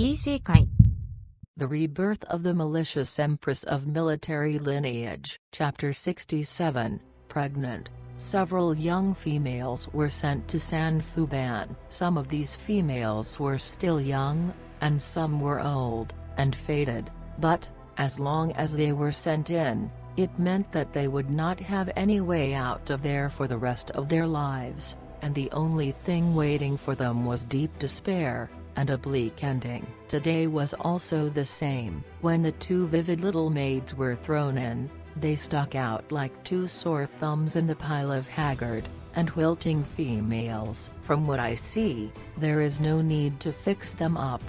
Isekai. The Rebirth of the Malicious Empress of Military Lineage. Chapter 67, Pregnant. Several young females were sent to Sanfuban. Some of these females were still young, and some were old, and faded, but, as long as they were sent in, it meant that they would not have any way out of there for the rest of their lives, and the only thing waiting for them was deep despair, and a bleak ending. Today was also the same. When the two vivid little maids were thrown in, they stuck out like two sore thumbs in the pile of haggard and wilting females. From what I see, there is no need to fix them up.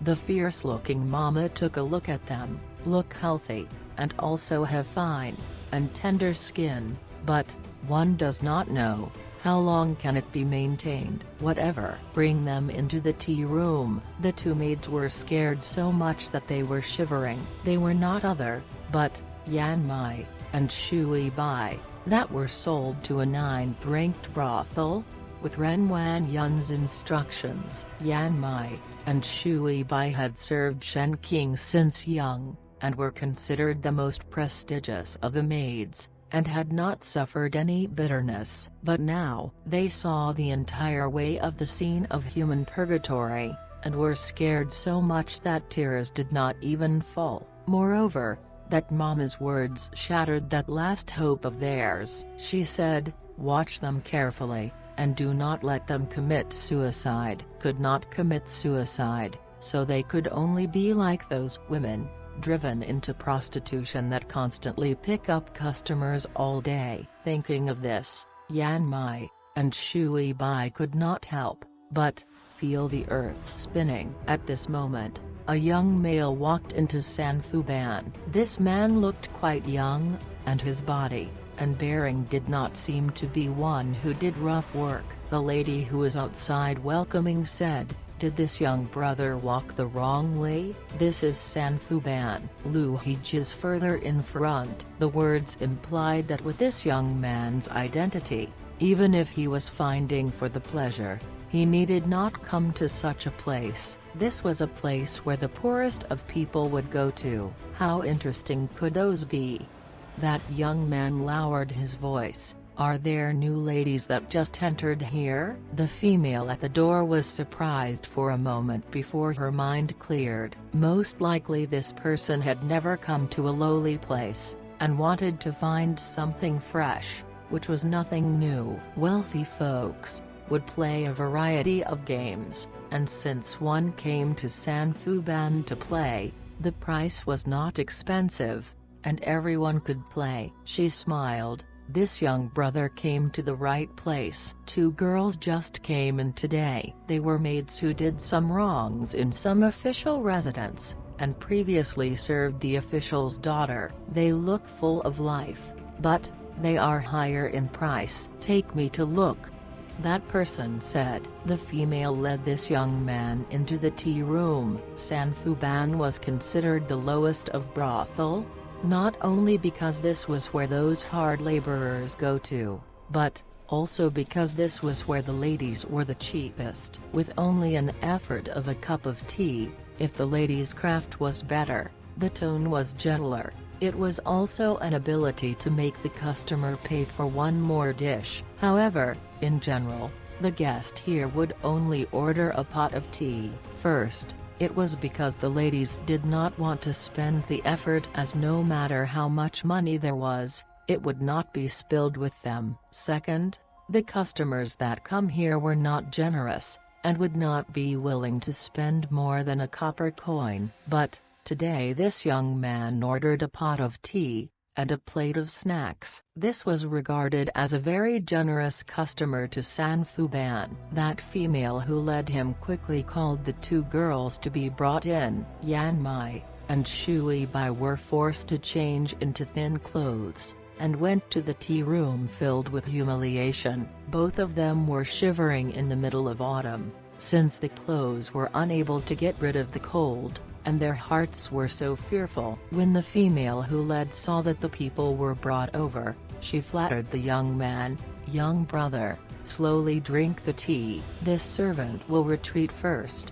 The fierce-looking mama took a look at them, look healthy, and also have fine and tender skin, but, one does not know, how long can it be maintained? Whatever. Bring them into the tea room. The two maids were scared so much that they were shivering. They were not other, but, Yan Mai, and Shui Bai, that were sold to a 9th-ranked brothel. With Ren Wan Yun's instructions, Yan Mai and Shui Bai had served Shen King since young, and were considered the most prestigious of the maids, and had not suffered any bitterness. But now, they saw the entire way of the scene of human purgatory, and were scared so much that tears did not even fall. Moreover, that mama's words shattered that last hope of theirs. She said, "Watch them carefully, and do not let them commit suicide." Could not commit suicide, so they could only be like those women, driven into prostitution that constantly pick up customers all day. Thinking of this, Yan Mai and Shui Bai could not help but feel the earth spinning. At this moment, a young male walked into Sanfuban. This man looked quite young, and his body and bearing did not seem to be one who did rough work. The lady who was outside welcoming said, "Did this young brother walk the wrong way? This is Sanfuban." Lineage is further in front. The words implied that with this young man's identity, even if he was finding for the pleasure, he needed not come to such a place. This was a place where the poorest of people would go to. How interesting could those be? That young man lowered his voice. "Are there new ladies that just entered here?" The female at the door was surprised for a moment before her mind cleared. Most likely this person had never come to a lowly place, and wanted to find something fresh, which was nothing new. Wealthy folks would play a variety of games, and since one came to Sanfuban to play, the price was not expensive, and everyone could play. She smiled. This young brother came to the right place. Two girls just came in today. They were maids who did some wrongs in some official residence, and previously served the official's daughter. They look full of life, but they are higher in price. "Take me to look," that person said. The female led this young man into the tea room. Sanfuban was considered the lowest of brothel, not only because this was where those hard laborers go to, but also because this was where the ladies were the cheapest. With only an effort of a cup of tea, if the lady's craft was better, the tone was gentler, it was also an ability to make the customer pay for one more dish. However, in general, the guest here would only order a pot of tea. First, it was because the ladies did not want to spend the effort, as no matter how much money there was, it would not be spilled with them. Second, the customers that come here were not generous, and would not be willing to spend more than a copper coin. But, today this young man ordered a pot of tea, and a plate of snacks. This was regarded as a very generous customer to Sanfuban. That female who led him quickly called the two girls to be brought in. Yan Mai and Shui Bai were forced to change into thin clothes, and went to the tea room filled with humiliation. Both of them were shivering in the middle of autumn, since the clothes were unable to get rid of the cold, and their hearts were so fearful. When the female who led saw that the people were brought over, she flattered the young man, "Young brother, slowly drink the tea. This servant will retreat first."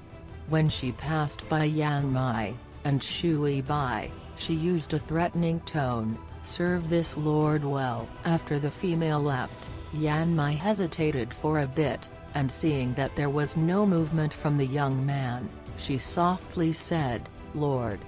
When she passed by Yan Mai and Shui Bai, she used a threatening tone, "Serve this lord well." After the female left, Yan Mai hesitated for a bit, and seeing that there was no movement from the young man, she softly said, "Lord."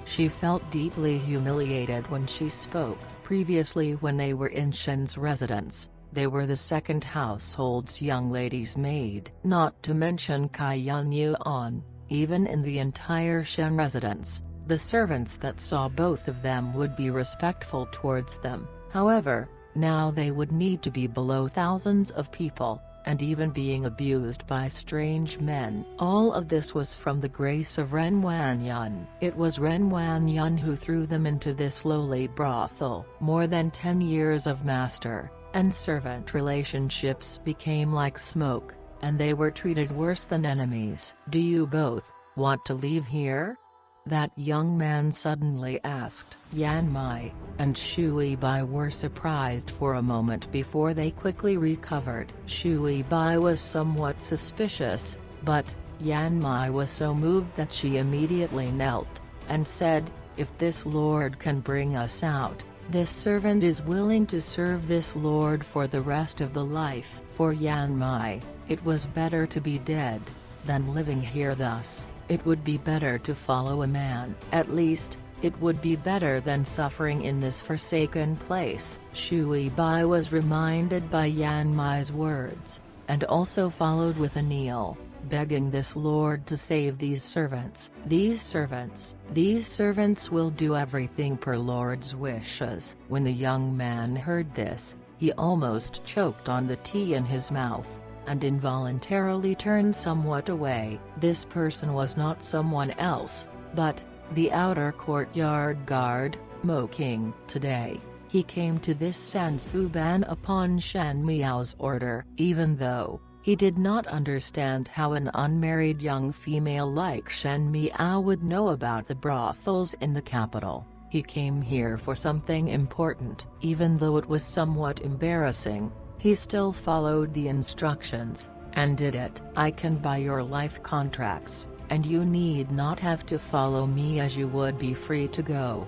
She felt deeply humiliated when she spoke. Previously, when they were in Shen's residence, they were the second household's young lady's maid. Not to mention Kai Yun Yuan, even in the entire Shen residence, the servants that saw both of them would be respectful towards them. However, now they would need to be below thousands of people, and even being abused by strange men. All of this was from the grace of Ren Wanyun. It was Ren Wanyun who threw them into this lowly brothel. More than 10 years of master and servant relationships became like smoke, and they were treated worse than enemies. "Do you both want to leave here?" that young man suddenly asked. Yan Mai and Shui Bai were surprised for a moment before they quickly recovered. Shui Bai was somewhat suspicious, but Yan Mai was so moved that she immediately knelt and said, "If this lord can bring us out, this servant is willing to serve this lord for the rest of the life." For Yan Mai, it was better to be dead than living here thus. It would be better to follow a man. At least, it would be better than suffering in this forsaken place. Shui Bai was reminded by Yan Mai's words, and also followed with a kneel, begging this lord to save these servants. These servants will do everything per lord's wishes." When the young man heard this, he almost choked on the tea in his mouth, and involuntarily turned somewhat away. This person was not someone else, but the outer courtyard guard, Mo King. Today, he came to this Sanfuban upon Shen Miao's order. Even though he did not understand how an unmarried young female like Shen Miao would know about the brothels in the capital, he came here for something important. Even though it was somewhat embarrassing, he still followed the instructions, and did it. "I can buy your life contracts, and you need not have to follow me, as you would be free to go,"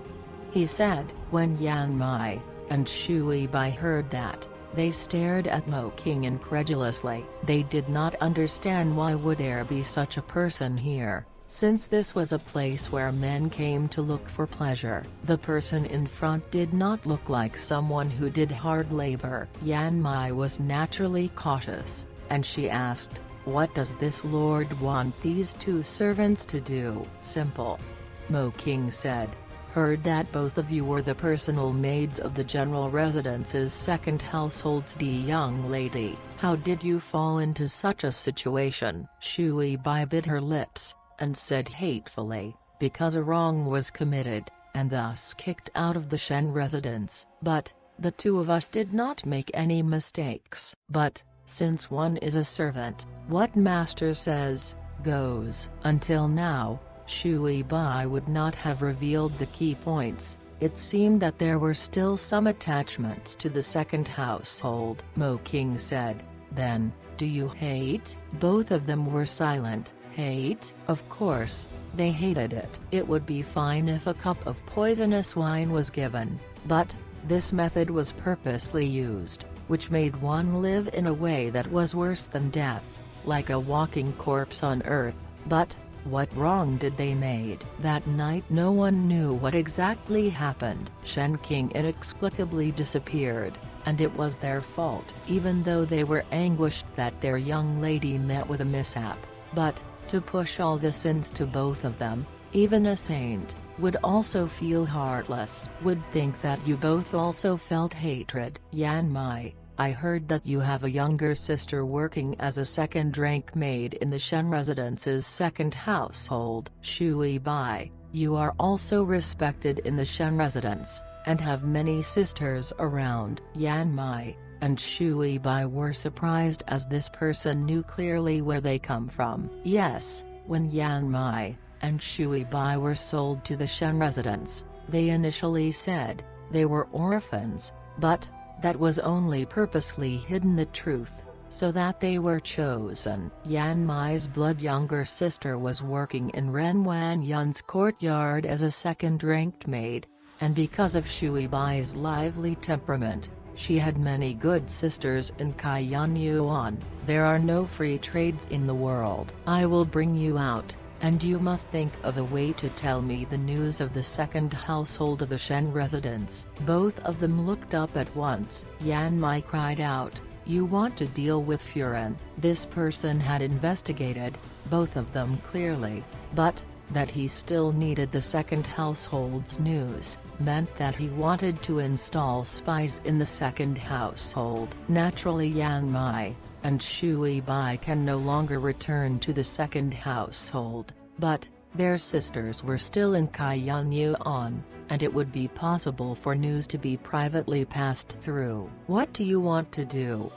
he said. When Yan Mai and Shui Bai heard that, they stared at Mo King incredulously. They did not understand why would there be such a person here, since this was a place where men came to look for pleasure. The person in front did not look like someone who did hard labor. Yan Mai was naturally cautious, and she asked, "What does this lord want these two servants to do?" "Simple," Mo King said. "Heard that both of you were the personal maids of the general residence's second household's young lady. How did you fall into such a situation?" Shui Bai bit her lips, and said hatefully, "Because a wrong was committed, and thus kicked out of the Shen residence. But the two of us did not make any mistakes. But since one is a servant, what master says, goes." Until now, Shui Bai would not have revealed the key points. It seemed that there were still some attachments to the second household. Mo King said, "Then, do you hate?" Both of them were silent. Hate? Of course, they hated it. It would be fine if a cup of poisonous wine was given, but this method was purposely used, which made one live in a way that was worse than death, like a walking corpse on earth. But what wrong did they made? That night no one knew what exactly happened. Shen King inexplicably disappeared, and it was their fault. Even though they were anguished that their young lady met with a mishap. But to push all the sins to both of them, even a saint would also feel heartless. Would think that you both also felt hatred. Yan Mai, I heard that you have a younger sister working as a second-rank maid in the Shen residence's second household. Shui Bai, you are also respected in the Shen residence, and have many sisters around. Yan Mai and Shui Bai were surprised as this person knew clearly where they come from. Yes, when Yan Mai and Shui Bai were sold to the Shen residence, they initially said they were orphans, but that was only purposely hidden the truth. so that they were chosen. Yan Mai's blood younger sister was working in Ren Wan Yun's courtyard as a second-ranked maid, and because of Shui Bai's lively temperament, she had many good sisters in Qian Yuan. There are no free trades in the world. I will bring you out, and you must think of a way to tell me the news of the second household of the Shen residents. Both of them looked up at once. Yan Mai cried out, "You want to deal with Furen?" This person had investigated, both of them clearly, but that he still needed the second household's news, meant that he wanted to install spies in the second household. Naturally Yan Mai and Shui Bai can no longer return to the second household, but their sisters were still in Qian Yuan, and it would be possible for news to be privately passed through. "What do you want to do?"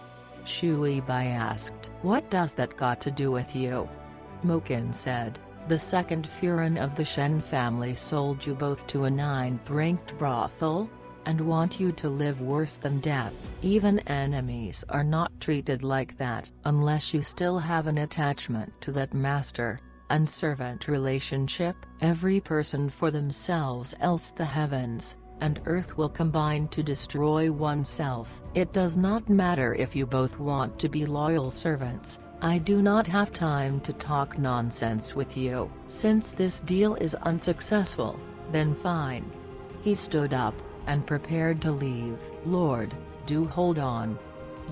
Shui Bai asked. "What does that got to do with you?" Mokin said, "The second Furen of the Shen family sold you both to a 9th-ranked brothel, and want you to live worse than death. Even enemies are not treated like that unless you still have an attachment to that master and servant relationship. Every person for themselves, else the heavens and earth will combine to destroy oneself. It does not matter if you both want to be loyal servants. I do not have time to talk nonsense with you. Since this deal is unsuccessful, then fine." He stood up and prepared to leave. "Lord, do hold on,"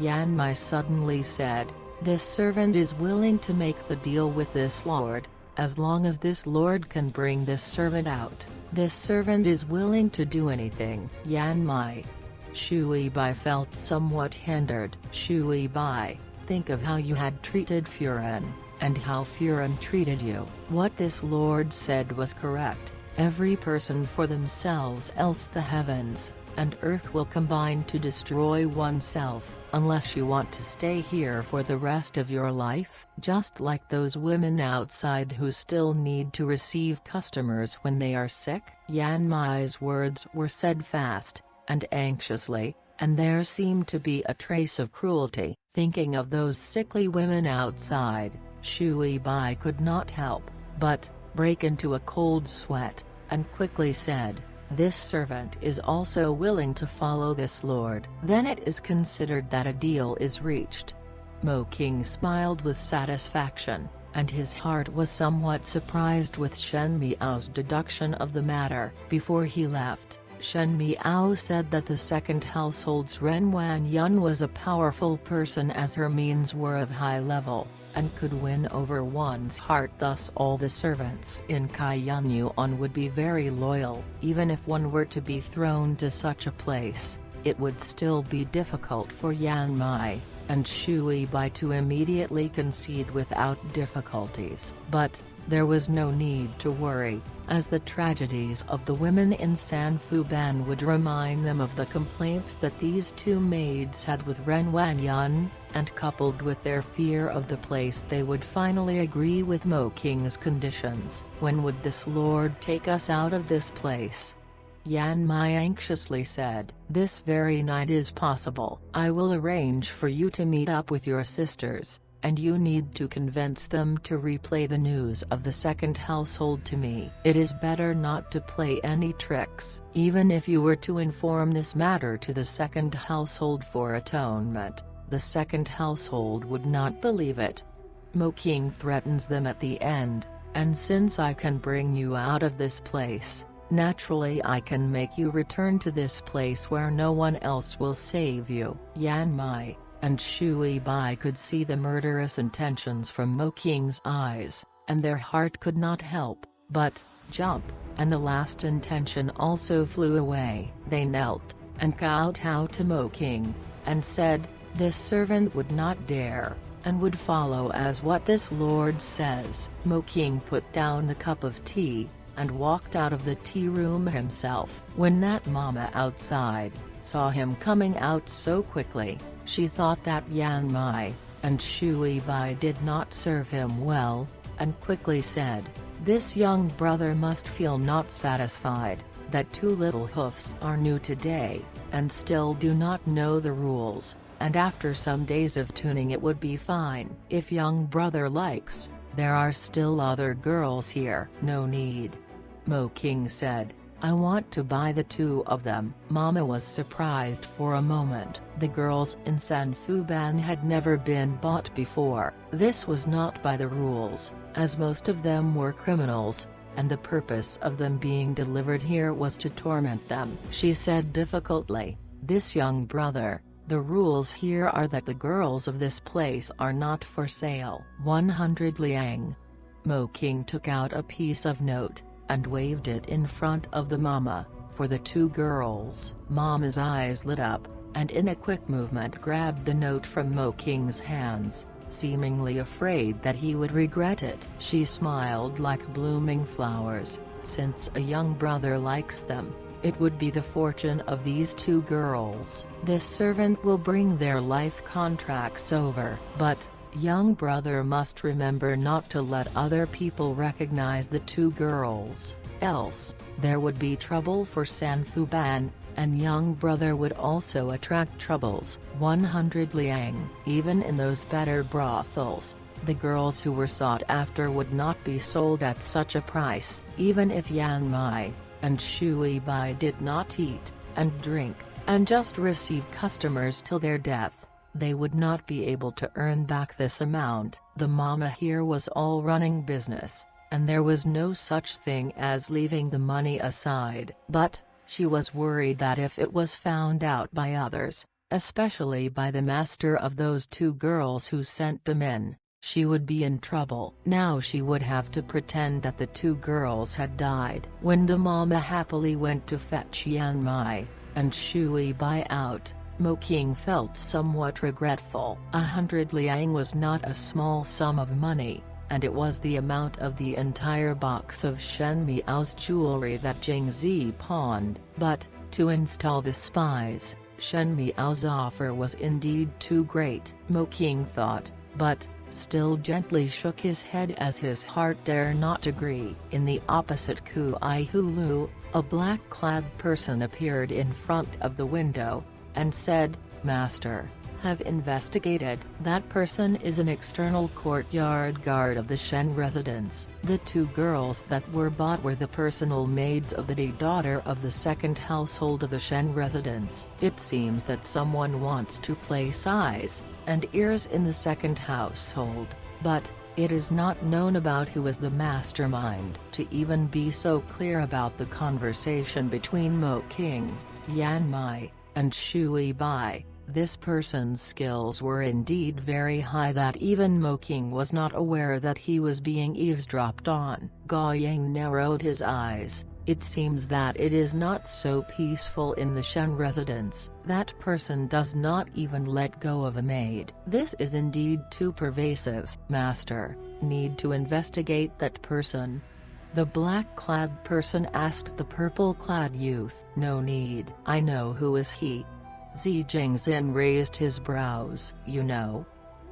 Yan Mai suddenly said. "This servant is willing to make the deal with this lord, as long as this lord can bring this servant out. This servant is willing to do anything." Yan Mai. Shui Bai felt somewhat hindered. "Shui Bai, think of how you had treated Furen, and how Furen treated you. What this lord said was correct. Every person for themselves, else the heavens and earth will combine to destroy oneself, unless you want to stay here for the rest of your life. Just like those women outside who still need to receive customers when they are sick." Yan Mai's words were said fast and anxiously, and there seemed to be a trace of cruelty. Thinking of those sickly women outside, Shui Bai could not help but break into a cold sweat, and quickly said, "This servant is also willing to follow this lord. Then it is considered that a deal is reached." Mo King smiled with satisfaction, and his heart was somewhat surprised with Shen Miao's deduction of the matter. Before he left, Shen Miao said that the second household's Ren Wan Yun was a powerful person as her means were of high level, and could win over one's heart. Thus all the servants in Qian Yuan would be very loyal. Even if one were to be thrown to such a place, it would still be difficult for Yan Mai and Shui Bai to immediately concede without difficulties. But there was no need to worry, as the tragedies of the women in Sanfuban would remind them of the complaints that these two maids had with Ren Wan Yun, and coupled with their fear of the place they would finally agree with Mo King's conditions. "When would this lord take us out of this place?" Yan Mai anxiously said. "This very night is possible. I will arrange for you to meet up with your sisters, and you need to convince them to replay the news of the second household to me. It is better not to play any tricks. Even if you were to inform this matter to the second household for atonement, the second household would not believe it. Mo King threatens them at the end, and since I can bring you out of this place, naturally I can make you return to this place where no one else will save you." Yan Mai and Shui Bai could see the murderous intentions from Mo King's eyes, and their heart could not help but jump, and the last intention also flew away. They knelt and kowtowed to Mo King, and said, "This servant would not dare, and would follow as what this lord says." Mo King put down the cup of tea, and walked out of the tea room himself. When that mama outside saw him coming out so quickly, she thought that Yan Mai and Shui Bai did not serve him well, and quickly said, "This young brother must feel not satisfied, that two little hoofs are new today, and still do not know the rules. and after some days of tuning it would be fine. If young brother likes, there are still other girls here. No need. Mo King said, I want to buy the two of them. Mama was surprised for a moment. The girls in Sanfuban had never been bought before. This was not by the rules, as most of them were criminals, and the purpose of them being delivered here was to torment them. She said difficultly, this young brother, the rules here are that the girls of this place are not for sale. 100 liang. Mo King took out a piece of note, and waved it in front of the mama, for the two girls. Mama's eyes lit up, and in a quick movement grabbed the note from Mo King's hands, seemingly afraid that he would regret it. She smiled like blooming flowers, since a young brother likes them, it would be the fortune of these two girls. This servant will bring their life contracts over. But, young brother must remember not to let other people recognize the two girls, else, there would be trouble for Sanfuban, and young brother would also attract troubles. 100 liang. Even in those better brothels, the girls who were sought after would not be sold at such a price. Even if Yan Mai and Shui Bai did not eat, and drink, and just receive customers till their death, they would not be able to earn back this amount. The mama here was all running business, and there was no such thing as leaving the money aside. But, she was worried that if it was found out by others, especially by the master of those two girls who sent them in, she would be in trouble. Now she would have to pretend that the two girls had died. When the mama happily went to fetch Yan Mai and Shui Bai out, Mo King felt somewhat regretful. 100 liang was not a small sum of money, and it was the amount of the entire box of Shen Miao's jewelry that Jing Zi pawned. But, to install the spies, Shen Miao's offer was indeed too great. Mo King thought, but, still gently shook his head as his heart dare not agree. In the opposite Kui Hulu, a black-clad person appeared in front of the window, and said, Master, have investigated. That person is an external courtyard guard of the Shen residence. The two girls that were bought were the personal maids of the daughter of the second household of the Shen residence. It seems that someone wants to place eyes and ears in the second household, but it is not known about who is the mastermind. To even be so clear about the conversation between Mo King, Yan Mai, and Shui Bai, this person's skills were indeed very high that even Mo King was not aware that he was being eavesdropped on. Gao Yang narrowed his eyes. It seems that it is not so peaceful in the Shen residence. That person does not even let go of a maid. This is indeed too pervasive. Master, need to investigate that person. The black-clad person asked the purple-clad youth. No need. I know who is he. Zi Jingzhen raised his brows. You know?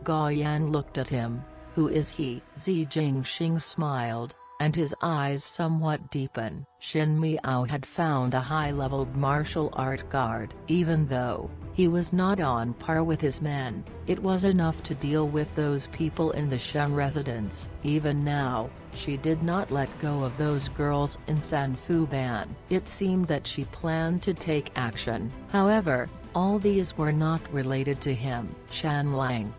Gao Yan looked at him. Who is he? Zi Jingxing smiled, and his eyes somewhat deepened. Shen Miao had found a high-leveled martial art guard. Even though he was not on par with his men, it was enough to deal with those people in the Shen residence. Even now, she did not let go of those girls in Sanfuban. It seemed that she planned to take action. However, all these were not related to him. Chan Lang.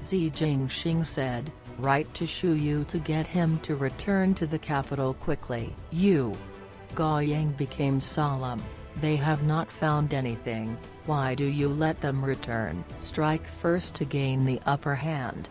Zi Jingxing said, write to Shu Yu to get him to return to the capital quickly. You. Gao Yang became solemn. They have not found anything. Why do you let them return? Strike first to gain the upper hand.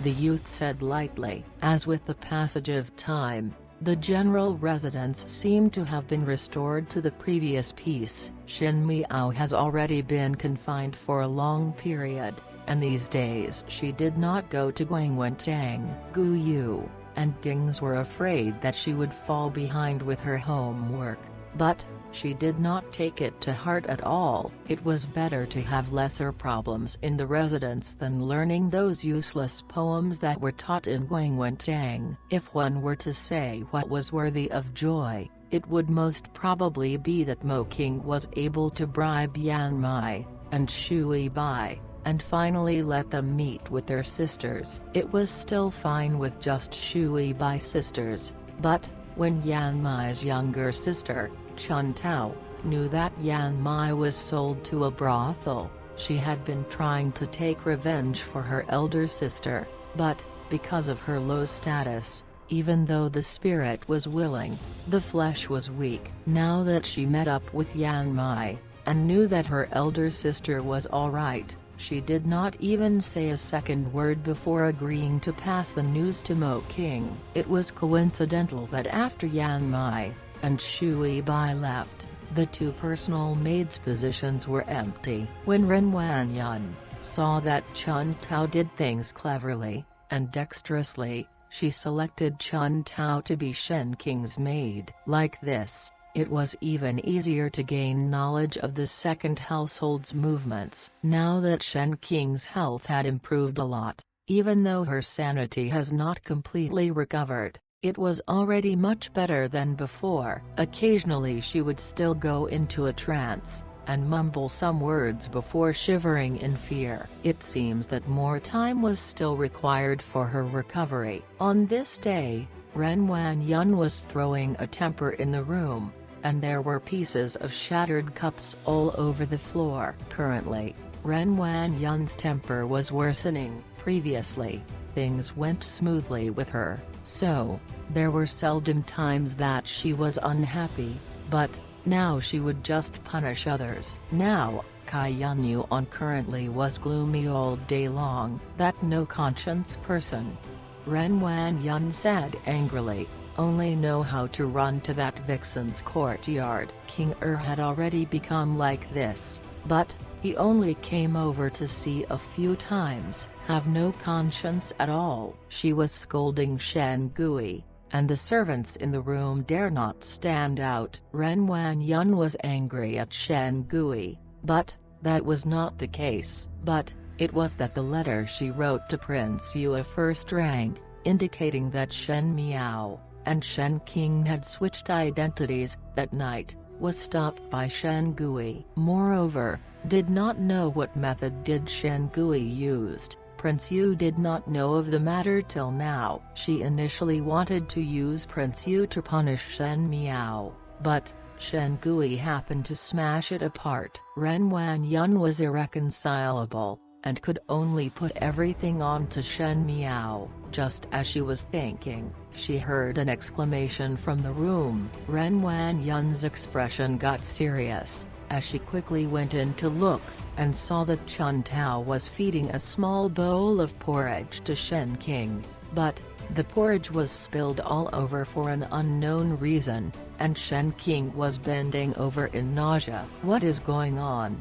The youth said lightly. As with the passage of time, the general residence seemed to have been restored to the previous peace. Shen Miao has already been confined for a long period, and these days she did not go to Guangwentang. Gu Yu and Gings were afraid that she would fall behind with her homework, but she did not take it to heart at all. It was better to have lesser problems in the residence than learning those useless poems that were taught in Guangwentang. If one were to say what was worthy of joy, it would most probably be that Mo King was able to bribe Yan Mai and Shui Bai, and finally let them meet with their sisters. It was still fine with just Shui Bai sisters, but, when Yan Mai's younger sister, Chun Tao, knew that Yan Mai was sold to a brothel, she had been trying to take revenge for her elder sister, but, because of her low status, even though the spirit was willing, the flesh was weak. Now that she met up with Yan Mai, and knew that her elder sister was alright, she did not even say a second word before agreeing to pass the news to Mo King. It was coincidental that after Yan Mai and Shui Bai left, the two personal maids' positions were empty. When Ren Wan Yun saw that Chun Tao did things cleverly and dexterously, she selected Chun Tao to be Shen King's maid. Like this, it was even easier to gain knowledge of the second household's movements. Now that Shen King's health had improved a lot, even though her sanity has not completely recovered, it was already much better than before. Occasionally she would still go into a trance, and mumble some words before shivering in fear. It seems that more time was still required for her recovery. On this day, Ren Wan Yun was throwing a temper in the room, and there were pieces of shattered cups all over the floor. Currently, Ren Wan Yun's temper was worsening. Previously, things went smoothly with her, so there were seldom times that she was unhappy, but now she would just punish others. Now, Kai Yunyuan currently was gloomy all day long. That no conscience person, Ren Wan Yun said angrily, only know how to run to that vixen's courtyard. King had already become like this, but he only came over to see a few times. Have no conscience at all. She was scolding Shen Gui, and the servants in the room dare not stand out. Ren Wan Yun was angry at Shen Gui, but that was not the case. But it was that the letter she wrote to Prince Yue first rank, indicating that Shen Miao and Shen King had switched identities that night, was stopped by Shen Gui. Moreover, did not know what method did Shen Gui used. Prince Yu did not know of the matter till now. She initially wanted to use Prince Yu to punish Shen Miao, but Shen Gui happened to smash it apart. Ren Wan Yun was irreconcilable, and could only put everything on to Shen Miao. Just as she was thinking, she heard an exclamation from the room. Ren Wan Yun's expression got serious, as she quickly went in to look, and saw that Chun Tao was feeding a small bowl of porridge to Shen King, but the porridge was spilled all over for an unknown reason, and Shen King was bending over in nausea. What is going on?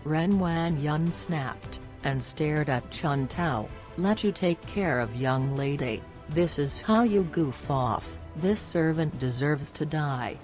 Ren Wan Yun snapped, and stared at Chun Tao. Let you take care of young lady. This is how you goof off. This servant deserves to die.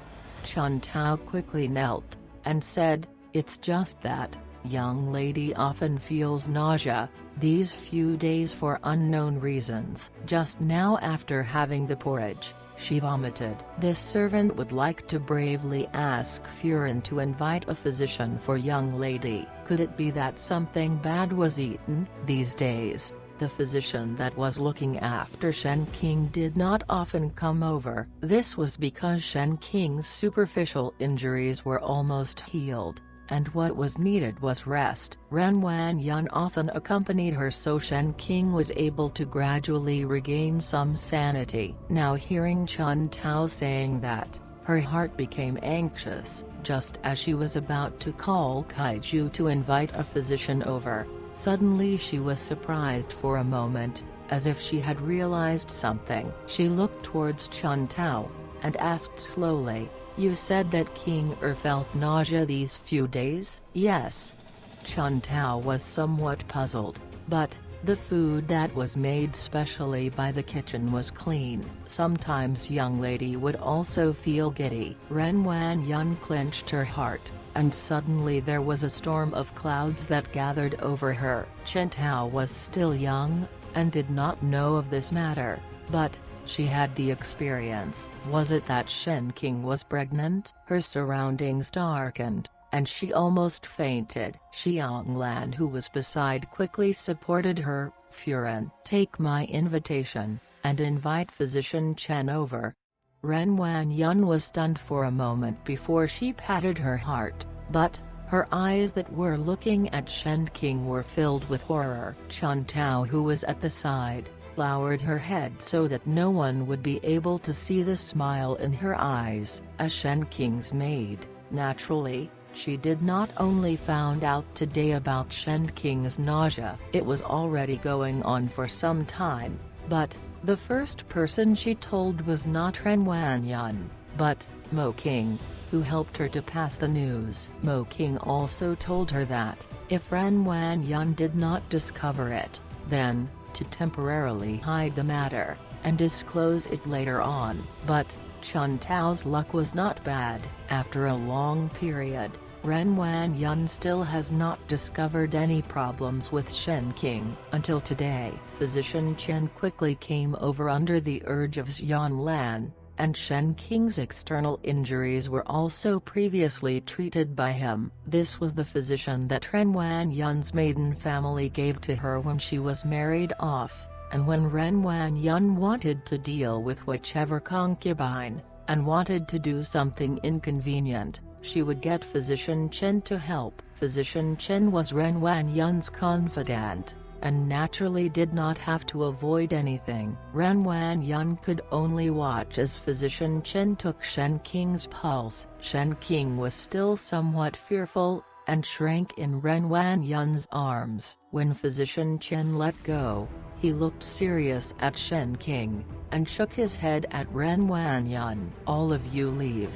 Chun Tao quickly knelt, and said, it's just that young lady often feels nausea these few days for unknown reasons. Just now after having the porridge, she vomited. This servant would like to bravely ask Furin to invite a physician for young lady. Could it be that something bad was eaten? These days, the physician that was looking after Shen King did not often come over. This was because Shen King's superficial injuries were almost healed, and what was needed was rest. Ren Wan Yun often accompanied her so Shen King was able to gradually regain some sanity. Now hearing Chun Tao saying that, her heart became anxious. Just as she was about to call Kaiju to invite a physician over, suddenly she was surprised for a moment, as if she had realized something. She looked towards Chun Tao, and asked slowly, you said that King felt nausea these few days? Yes. Chun Tao was somewhat puzzled, but the food that was made specially by the kitchen was clean. Sometimes young lady would also feel giddy. Ren Wan Yun clenched her heart, and suddenly there was a storm of clouds that gathered over her. Chun Tao was still young, and did not know of this matter, but she had the experience. Was it that Shen King was pregnant? Her surroundings darkened, and she almost fainted. Xianglan, who was beside, quickly supported her. Furan, take my invitation, and invite Physician Chen over. Ren Wanyun was stunned for a moment before she patted her heart, but her eyes that were looking at Shen King were filled with horror. Chen Tao, who was at the side, lowered her head so that no one would be able to see the smile in her eyes. As Shen King's maid, naturally, she did not only found out today about Shen King's nausea. It was already going on for some time, but the first person she told was not Ren Wanyun, but Mo King, who helped her to pass the news. Mo King also told her that, if Ren Wanyun did not discover it, then, to temporarily hide the matter, and disclose it later on. But, Chun Tao's luck was not bad. After a long period, Ren Wanyun still has not discovered any problems with Shen King. Until today, Physician Chen quickly came over under the urge of Xianlan, and Shen King's external injuries were also previously treated by him. This was the physician that Ren Wanyun's maiden family gave to her when she was married off, and when Ren Wanyun wanted to deal with whichever concubine, and wanted to do something inconvenient, she would get Physician Chen to help. Physician Chen was Ren Wanyun's confidant, and naturally did not have to avoid anything. Ren Wanyun could only watch as Physician Chen took Shen King's pulse. Shen King was still somewhat fearful, and shrank in Ren Wanyun's arms. When Physician Chen let go, he looked serious at Shen King, and shook his head at Ren Wanyun. All of you leave.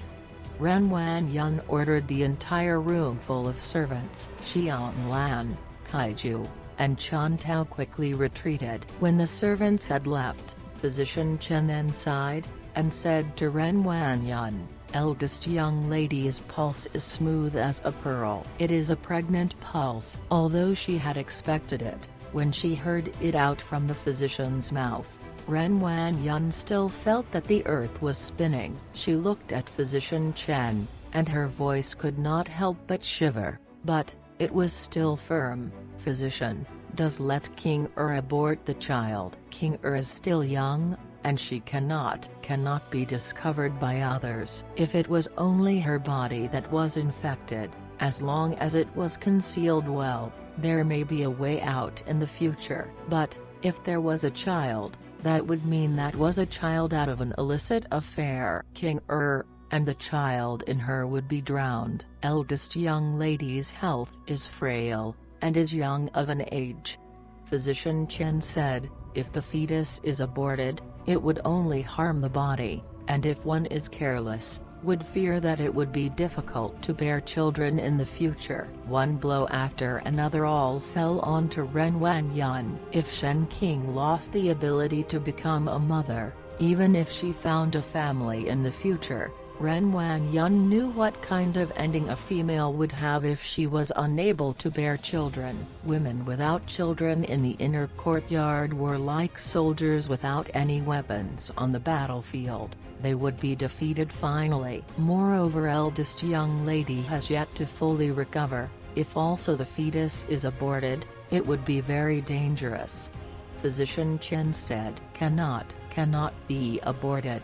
Ren Wanyun ordered the entire room full of servants. Xianglan, Kaiju, and Chun Tao quickly retreated. When the servants had left, Physician Chen then sighed, and said to Ren Wanyun, eldest young lady's pulse is smooth as a pearl. It is a pregnant pulse. Although she had expected it, when she heard it out from the physician's mouth, Ren Wanyun still felt that the earth was spinning. She looked at Physician Chen, and her voice could not help but shiver, but it was still firm. Physician, does let King abort the child. King is still young, and she cannot be discovered by others. If it was only her body that was infected, as long as it was concealed well, there may be a way out in the future. But, if there was a child, that would mean that was a child out of an illicit affair. King and the child in her would be drowned. Eldest young lady's health is frail, and is young of an age. Physician Chen said, if the fetus is aborted, it would only harm the body, and if one is careless, would fear that it would be difficult to bear children in the future. One blow after another all fell onto Ren Wanyun. If Shen King lost the ability to become a mother, even if she found a family in the future, Ren Wanyun knew what kind of ending a female would have if she was unable to bear children. Women without children in the inner courtyard were like soldiers without any weapons on the battlefield. They would be defeated finally. Moreover, eldest young lady has yet to fully recover. If also the fetus is aborted, it would be very dangerous. Physician Chen said, cannot be aborted.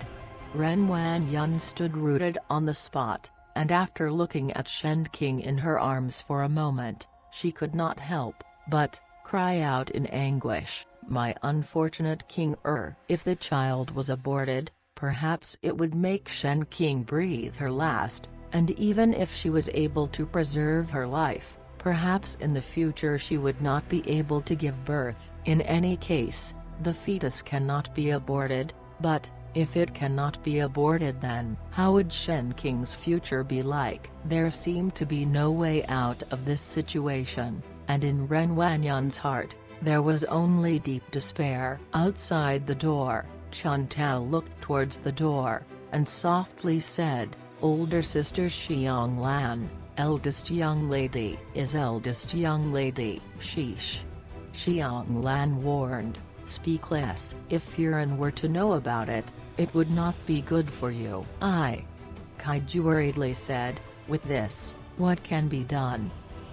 Ren Wanyun stood rooted on the spot, and after looking at Shen King in her arms for a moment, she could not help but cry out in anguish, my unfortunate King If the child was aborted, perhaps it would make Shen King breathe her last, and even if she was able to preserve her life, perhaps in the future she would not be able to give birth. In any case, the fetus cannot be aborted, but if it cannot be aborted, then how would Shen King's future be like? There seemed to be no way out of this situation, and in Ren Wanyun's heart, there was only deep despair. Outside the door, Chun Tao looked towards the door, and softly said, older sister Xianglan, eldest young lady. Is eldest young lady. Sheesh. Xianglan warned, speak less. If Furan were to know about it, it would not be good for you. Kaiju worriedly said, with this, What can be done?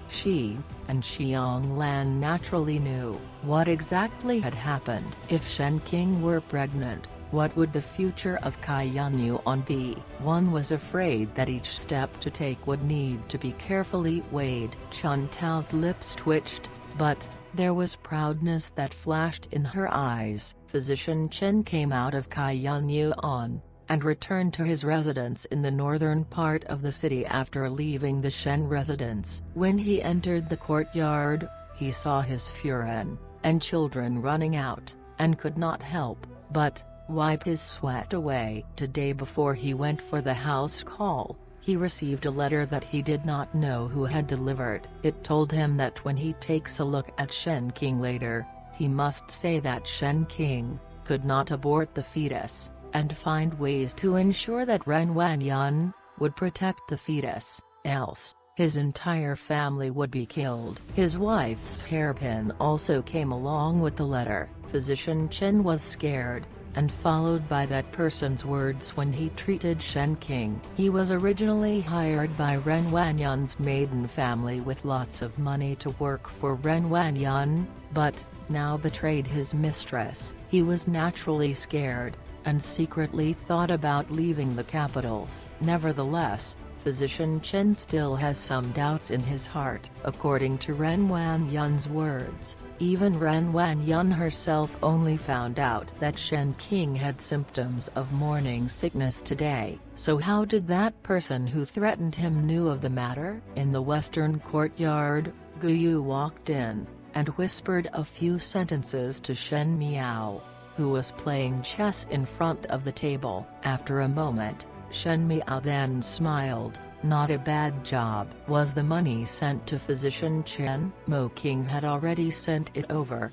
She and Xiang Lan naturally knew what exactly had happened. If Shen Qing were pregnant, what would the future of Kai Yunyuan be? One was afraid that each step to take would need to be carefully weighed. Chun Tao's lips twitched, but there was proudness that flashed in her eyes. Physician Chen came out of Kai Yunyuan and returned to his residence in the northern part of the city after leaving the Shen residence. When he entered the courtyard, he saw his Furen and children running out, and could not help but wipe his sweat away. Today, before he went for the house call, he received a letter that he did not know who had delivered. It told him that when he takes a look at Shen Qing later, he must say that Shen Qing could not abort the fetus, and find ways to ensure that Ren Wanyan would protect the fetus, else his entire family would be killed. His wife's hairpin also came along with the letter. Physician Chen was scared, and followed by that person's words when he treated Shen Qing. He was originally hired by Ren Wanyan's maiden family with lots of money to work for Ren Wanyan, but now betrayed his mistress. He was naturally scared, and secretly thought about leaving the capitals. Nevertheless, Physician Chen still has some doubts in his heart. According to Ren Wanyan's words, even Ren Wanyan herself only found out that Shen Qing had symptoms of morning sickness today. So how did that person who threatened him knew of the matter? In the western courtyard, Guyu walked in, and whispered a few sentences to Shen Miao, who was playing chess in front of the table. After a moment, Shen Miao then smiled. Not a bad job. Was the money sent to Physician Chen? Mo King had already sent it over.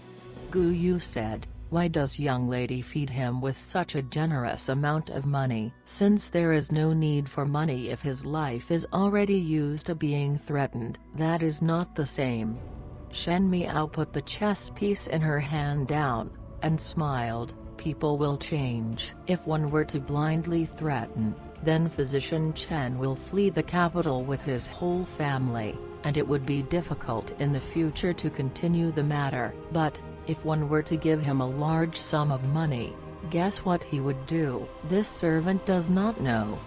Guyu said, why does young lady feed him with such a generous amount of money? Since there is no need for money if his life is already used to being threatened. That is not the same. Shen Miao put the chess piece in her hand down, and smiled. People will change. If one were to blindly threaten, then Physician Chen will flee the capital with his whole family, and it would be difficult in the future to continue the matter. But if one were to give him a large sum of money, guess what he would do? This servant does not know.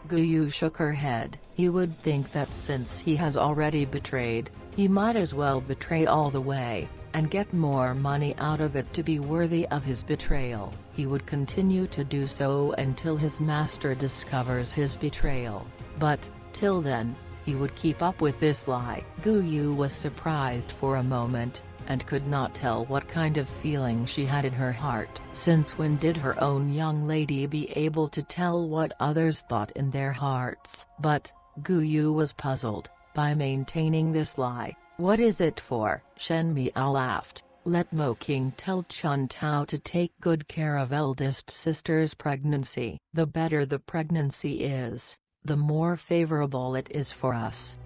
Guyu shook her head. He would think that since he has already betrayed, he might as well betray all the way, and get more money out of it to be worthy of his betrayal. He would continue to do so until his master discovers his betrayal, but, till then, he would keep up with this lie. Guyu was surprised for a moment, and could not tell what kind of feeling she had in her heart. Since when did her own young lady be able to tell what others thought in their hearts? But, Guyu was puzzled by maintaining this lie. What is it for? Shen Miao laughed. Let Mo King tell Chun Tao to take good care of eldest sister's pregnancy. The better the pregnancy is, the more favorable it is for us.